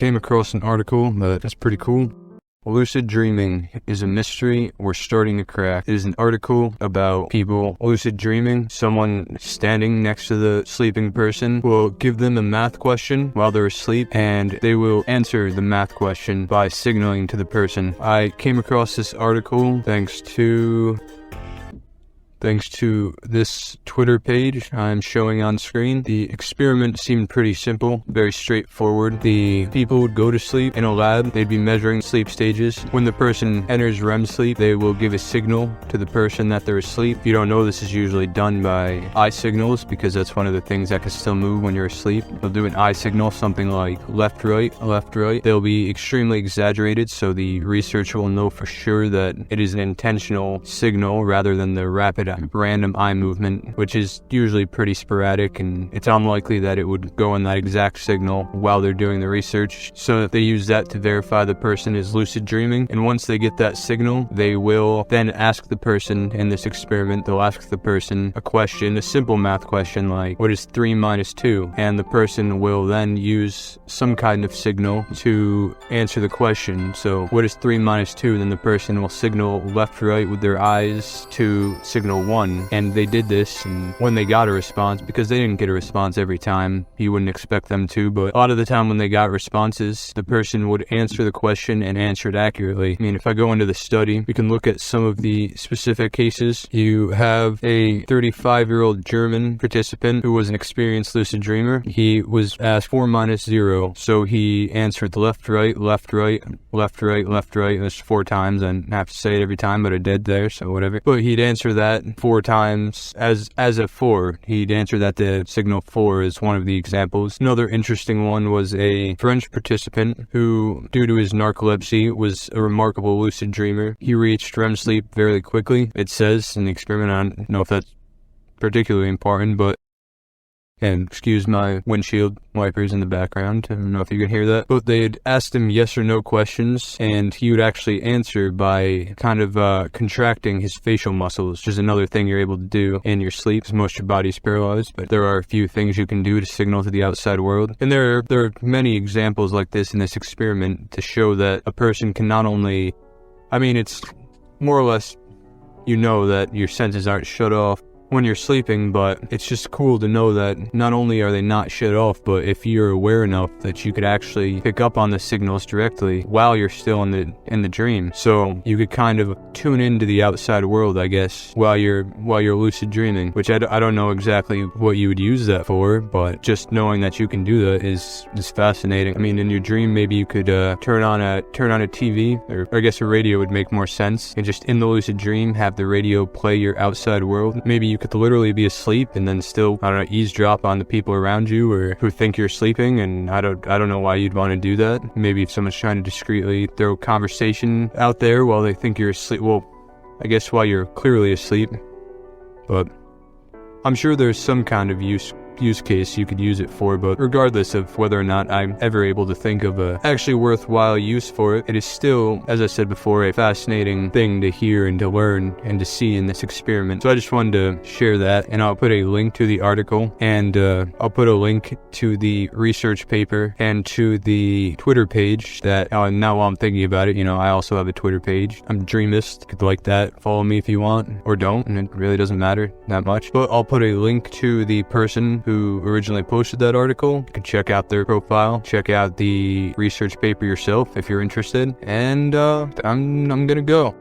Came across an article that's pretty cool. Lucid dreaming is a mystery we're starting to crack. It is an article about people lucid dreaming. Someone standing next to the sleeping person will give them a math question while they're asleep, and they will answer the math question by signaling to the person. I came across this article thanks to this Twitter page I'm showing on screen. The experiment seemed pretty simple, very straightforward. The people would go to sleep in a lab. They'd be measuring sleep stages. When the person enters REM sleep, they will give a signal to the person that they're asleep. If you don't know, this is usually done by eye signals, because that's one of the things that can still move when you're asleep. They'll do an eye signal, something like left, right, left, right. They'll be extremely exaggerated, so the researcher will know for sure that it is an intentional signal rather than the rapid random eye movement, which is usually pretty sporadic, and it's unlikely that it would go in that exact signal while they're doing the research. So they use that to verify the person is lucid dreaming, and once they get that signal, they will then ask the person in this experiment, they'll ask the person a question, a simple math question like, what is 3 minus 2? And the person will then use some kind of signal to answer the question. So what is 3 minus 2? Then the person will signal left, right with their eyes to signal 1. And they did this, and when they got a response, because they didn't get a response every time, you wouldn't expect them to, but a lot of the time when they got responses, the person would answer the question and answer it accurately. I mean, if I go into the study, we can look at some of the specific cases. You have a 35-year-old German participant who was an experienced lucid dreamer. He was asked 4 minus 0, so he answered left, right, left, right, left, right, left, right. That's 4 times. I have to say it every time, but I did there, so whatever. But he'd answer that 4 times as a 4. He'd answer that to signal 4 is one of the examples. Another interesting one was a French participant who, due to his narcolepsy, was a remarkable lucid dreamer. He reached REM sleep very quickly. It says in the experiment, I don't know if that's particularly important, but, and excuse my windshield wipers in the background, I don't know if you can hear that, but they'd asked him yes or no questions, and he would actually answer by kind of contracting his facial muscles, which is another thing you're able to do in your sleep, because most of your body's paralyzed, but there are a few things you can do to signal to the outside world. And there are many examples like this in this experiment to show that a person can not only, I mean, it's more or less, you know that your senses aren't shut off when you're sleeping, but it's just cool to know that not only are they not shut off, but if you're aware enough that you could actually pick up on the signals directly while you're still in the dream. So you could kind of tune into the outside world, I guess, while you're lucid dreaming, which I don't know exactly what you would use that for, but just knowing that you can do that is fascinating. I mean, in your dream, maybe you could turn on a TV, or I guess a radio would make more sense, and just in the lucid dream have the radio play your outside world. Maybe you could literally be asleep and then still, I don't know, eavesdrop on the people around you or who think you're sleeping, and I don't know why you'd want to do that. Maybe if someone's trying to discreetly throw conversation out there while they think you're asleep, well, I guess while you're clearly asleep, but I'm sure there's some kind of use case you could use it for, but regardless of whether or not I'm ever able to think of a actually worthwhile use for it, it is still, as I said before, a fascinating thing to hear and to learn and to see in this experiment. So I just wanted to share that, and I'll put a link to the article, and I'll put a link to the research paper and to the Twitter page that, now while I'm thinking about it, you know, I also have a Twitter page. I'm DreaMist. You could like that, follow me if you want, or don't, and it really doesn't matter that much. But I'll put a link to the person who originally posted that article. You can check out their profile, check out the research paper yourself if you're interested, and I'm gonna go.